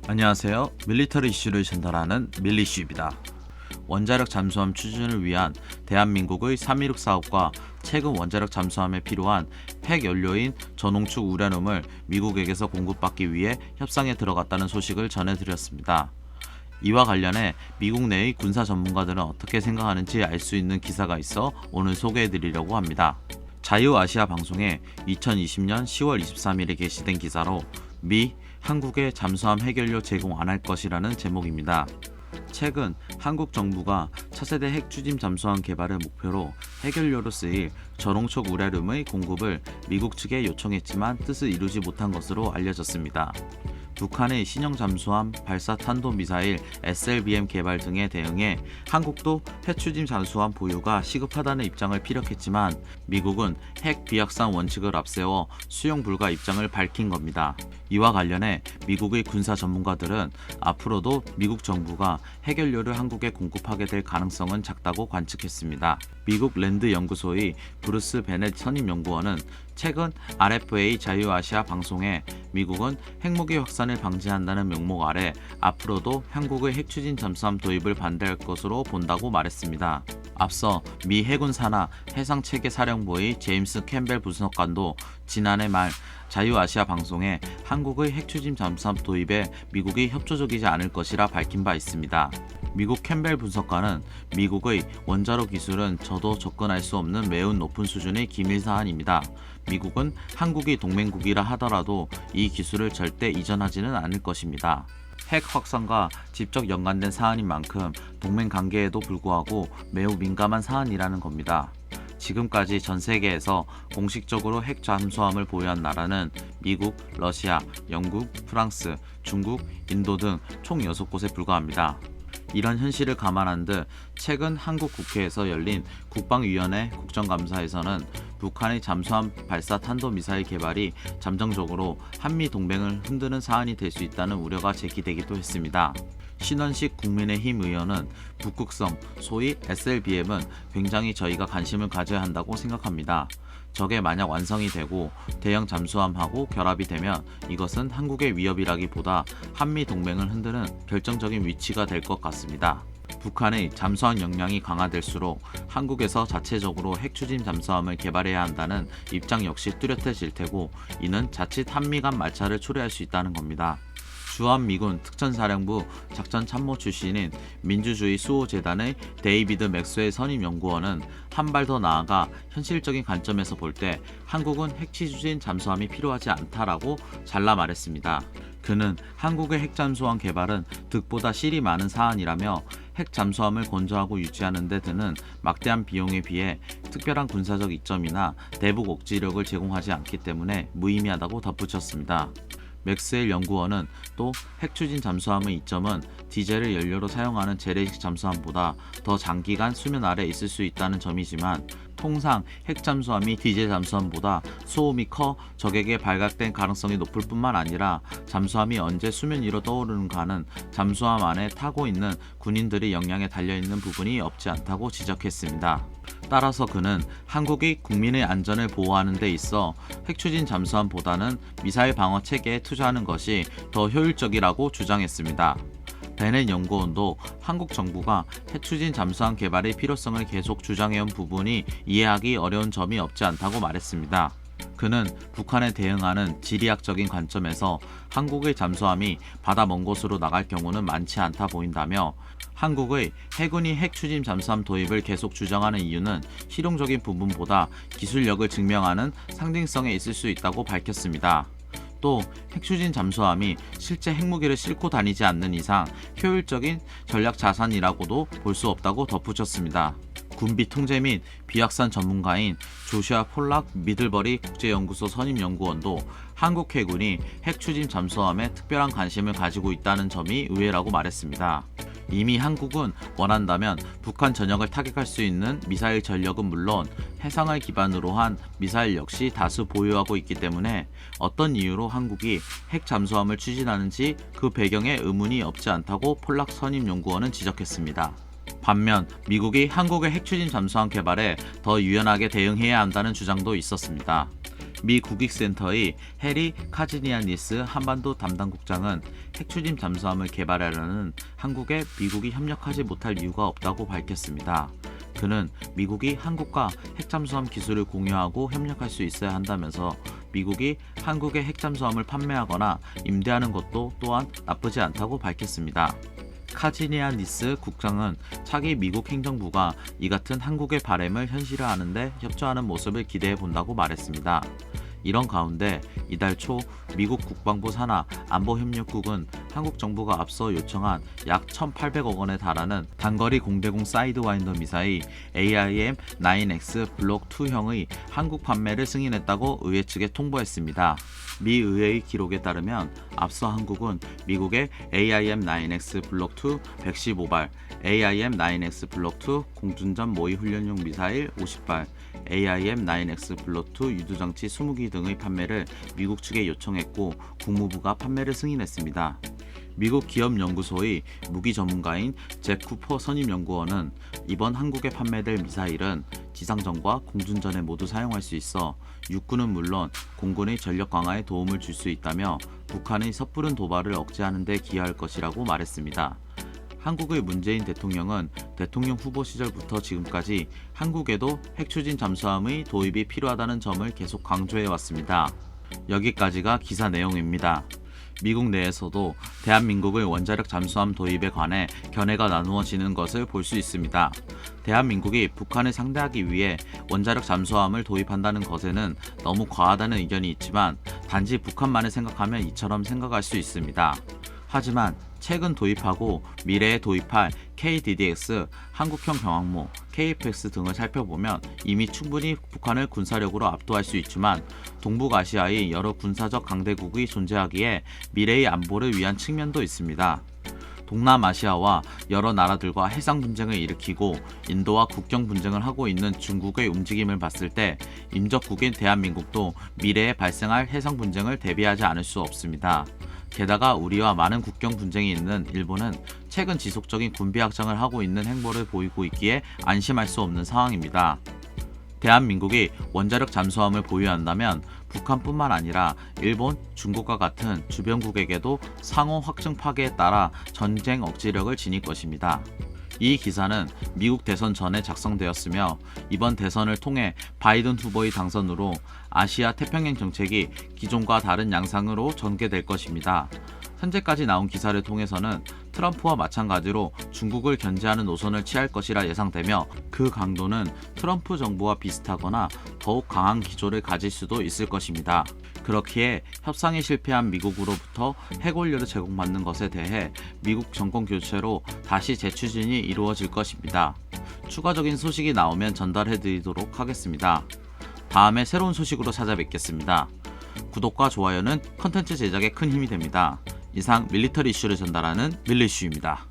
안녕하세요. 밀리터리 이슈를 전달하는 밀리슈입니다. 원자력 잠수함 추진을 위한 대한민국의 316 사업과 최근 원자력 잠수함에 필요한 핵 연료인 전홍축 우라늄을 미국에게서 공급받기 위해 협상에 들어갔다는 소식을 전해드렸습니다. 이와 관련해 미국 내의 군사 전문가들은 어떻게 생각하는지 알 수 있는 기사가 있어 오늘 소개해드리려고 합니다. 자유아시아 방송에 2020년 10월 23일에 게시된 기사로 미, 한국에 잠수함 핵연료 제공 안 할 것이라는 제목입니다. 최근 한국 정부가 차세대 핵 추진 잠수함 개발을 목표로 핵연료로 쓰일 저롱촉 우라늄의 공급을 미국 측에 요청했지만 뜻을 이루지 못한 것으로 알려졌습니다. 북한의 신형 잠수함 발사 탄도미사일 SLBM 개발 등에 대응해 한국도 핵추진 잠수함 보유가 시급하다는 입장을 피력했지만 미국은 핵 비확산 원칙을 앞세워 수용 불가 입장을 밝힌 겁니다. 이와 관련해 미국의 군사 전문가들은 앞으로도 미국 정부가 핵연료를 한국에 공급하게 될 가능성은 작다고 관측했습니다. 미국 랜드 연구소의 브루스 베넷 선임연구원은 최근 RFA 자유아시아 방송에 미국은 핵무기 확산을 방지한다는 명목 아래 앞으로도 한국의 핵추진 잠수함 도입을 반대할 것으로 본다고 말했습니다. 앞서 미 해군 산하 해상체계사령부의 제임스 캠벨 분석관도 지난해 말 자유아시아 방송에 한국의 핵추진 잠수함 도입에 미국이 협조적이지 않을 것이라 밝힌 바 있습니다. 미국 캠벨 분석관은 미국의 원자로 기술은 저도 접근할 수 없는 매우 높은 수준의 기밀 사안입니다. 미국은 한국이 동맹국이라 하더라도 이 기술을 절대 이전하지는 않을 것입니다. 핵 확산과 직접 연관된 사안인 만큼 동맹 관계에도 불구하고 매우 민감한 사안이라는 겁니다. 지금까지 전 세계에서 공식적으로 핵 잠수함을 보유한 나라는 미국, 러시아, 영국, 프랑스, 중국, 인도 등 총 6곳에 불과합니다. 이런 현실을 감안한 듯 최근 한국 국회에서 열린 국방위원회 국정감사에서는 북한의 잠수함 발사 탄도미사일 개발이 잠정적으로 한미 동맹을 흔드는 사안이 될 수 있다는 우려가 제기되기도 했습니다. 신원식 국민의힘 의원은 북극성, 소위 SLBM은 굉장히 저희가 관심을 가져야 한다고 생각합니다. 저게 만약 완성이 되고 대형 잠수함하고 결합이 되면 이것은 한국의 위협이라기보다 한미 동맹을 흔드는 결정적인 위치가 될 것 같습니다. 북한의 잠수함 역량이 강화될수록 한국에서 자체적으로 핵추진 잠수함을 개발해야 한다는 입장 역시 뚜렷해질 테고 이는 자칫 한미 간 마찰을 초래할 수 있다는 겁니다. 주한미군 특전사령부 작전참모 출신인 민주주의 수호재단의 데이비드 맥스웰 선임연구원은 한 발 더 나아가 현실적인 관점에서 볼 때 한국은 핵추진 잠수함이 필요하지 않다라고 잘라 말했습니다. 그는 한국의 핵잠수함 개발은 득보다 실이 많은 사안이라며 핵 잠수함을 건조하고 유지하는 데 드는 막대한 비용에 비해 특별한 군사적 이점이나 대북 억지력을 제공하지 않기 때문에 무의미하다고 덧붙였습니다. 맥스웰 연구원은 또 핵추진 잠수함의 이점은 디젤을 연료로 사용하는 재래식 잠수함보다 더 장기간 수면 아래 있을 수 있다는 점이지만 통상 핵 잠수함이 디젤 잠수함보다 소음이 커 적에게 발각된 가능성이 높을 뿐만 아니라 잠수함이 언제 수면 위로 떠오르는가는 잠수함 안에 타고 있는 군인들의 역량에 달려있는 부분이 없지 않다고 지적했습니다. 따라서 그는 한국이 국민의 안전을 보호하는 데 있어 핵추진 잠수함보다는 미사일 방어 체계에 투자하는 것이 더 효율적이라고 주장했습니다. 베넷 연구원도 한국 정부가 핵추진 잠수함 개발의 필요성을 계속 주장해온 부분이 이해하기 어려운 점이 없지 않다고 말했습니다. 그는 북한에 대응하는 지리학적인 관점에서 한국의 잠수함이 바다 먼 곳으로 나갈 경우는 많지 않다 보인다며 한국의 해군이 핵추진 잠수함 도입을 계속 주장하는 이유는 실용적인 부분보다 기술력을 증명하는 상징성에 있을 수 있다고 밝혔습니다. 또 핵추진 잠수함이 실제 핵무기를 싣고 다니지 않는 이상 효율적인 전략 자산이라고도 볼 수 없다고 덧붙였습니다. 군비 통제 및 비확산 전문가인 조슈아 폴락 미들버리 국제연구소 선임연구원도 한국 해군이 핵추진 잠수함에 특별한 관심을 가지고 있다는 점이 의외라고 말했습니다. 이미 한국은 원한다면 북한 전역을 타격할 수 있는 미사일 전력은 물론 해상을 기반으로 한 미사일 역시 다수 보유하고 있기 때문에 어떤 이유로 한국이 핵 잠수함을 추진하는지 그 배경에 의문이 없지 않다고 폴락 선임연구원은 지적했습니다. 반면 미국이 한국의 핵추진 잠수함 개발에 더 유연하게 대응해야 한다는 주장도 있었습니다. 미 국익센터의 해리 카지니아니스 한반도 담당 국장은 핵추진 잠수함을 개발하려는 한국에 미국이 협력하지 못할 이유가 없다고 밝혔습니다. 그는 미국이 한국과 핵잠수함 기술을 공유하고 협력할 수 있어야 한다면서 미국이 한국에 핵잠수함을 판매하거나 임대하는 것도 또한 나쁘지 않다고 밝혔습니다. 카지니아니스 국장은 차기 미국 행정부가 이 같은 한국의 바람을 현실화하는 데 협조하는 모습을 기대해 본다고 말했습니다. 이런 가운데 이달 초 미국 국방부 산하 안보협력국은 한국 정부가 앞서 요청한 약 1,800억 원에 달하는 단거리 공대공 사이드와인더 미사일 AIM-9X 블록 2형의 한국 판매를 승인했다고 의회 측에 통보했습니다. 미 의회의 기록에 따르면 앞서 한국은 미국의 AIM-9X 블록 2 115발, AIM-9X 블록 2 공중전 모의 훈련용 미사일 50발, AIM-9X 블록 2 유도장치 20기 등의 판매를 미국 측에 요청했고 국무부가 판매를 승인했습니다. 미국 기업연구소의 무기 전문가인 잭 쿠퍼 선임연구원은 이번 한국에 판매될 미사일은 지상전과 공중전에 모두 사용할 수 있어 육군은 물론 공군의 전력 강화에 도움을 줄 수 있다며 북한의 섣부른 도발을 억제하는 데 기여할 것이라고 말했습니다. 한국의 문재인 대통령은 대통령 후보 시절부터 지금까지 한국에도 핵추진 잠수함의 도입이 필요하다는 점을 계속 강조해 왔습니다. 여기까지가 기사 내용입니다. 미국 내에서도 대한민국의 원자력 잠수함 도입에 관해 견해가 나누어지는 것을 볼 수 있습니다. 대한민국이 북한을 상대하기 위해 원자력 잠수함을 도입한다는 것에는 너무 과하다는 의견이 있지만 단지 북한만을 생각하면 이처럼 생각할 수 있습니다. 하지만 최근 도입하고 미래에 도입할 KDDX, 한국형 경항모, KFX 등을 살펴보면 이미 충분히 북한을 군사력으로 압도할 수 있지만 동북아시아의 여러 군사적 강대국이 존재하기에 미래의 안보를 위한 측면도 있습니다. 동남아시아와 여러 나라들과 해상 분쟁을 일으키고 인도와 국경 분쟁을 하고 있는 중국의 움직임을 봤을 때 임적국인 대한민국도 미래에 발생할 해상 분쟁을 대비하지 않을 수 없습니다. 게다가 우리와 많은 국경 분쟁이 있는 일본은 최근 지속적인 군비 확장을 하고 있는 행보를 보이고 있기에 안심할 수 없는 상황입니다. 대한민국이 원자력 잠수함을 보유한다면 북한뿐만 아니라 일본, 중국과 같은 주변국에게도 상호 확증 파괴에 따라 전쟁 억지력을 지닐 것입니다. 이 기사는 미국 대선 전에 작성되었으며 이번 대선을 통해 바이든 후보의 당선으로 아시아 태평양 정책이 기존과 다른 양상으로 전개될 것입니다. 현재까지 나온 기사를 통해서는 트럼프와 마찬가지로 중국을 견제하는 노선을 취할 것이라 예상되며 그 강도는 트럼프 정부와 비슷하거나 더욱 강한 기조를 가질 수도 있을 것입니다. 그렇기에 협상에 실패한 미국으로부터 핵원료를 제공받는 것에 대해 미국 정권 교체로 다시 재추진이 이루어질 것입니다. 추가적인 소식이 나오면 전달해드리도록 하겠습니다. 다음에 새로운 소식으로 찾아뵙겠습니다. 구독과 좋아요는 컨텐츠 제작에 큰 힘이 됩니다. 이상 밀리터리 이슈를 전달하는 밀리슈입니다.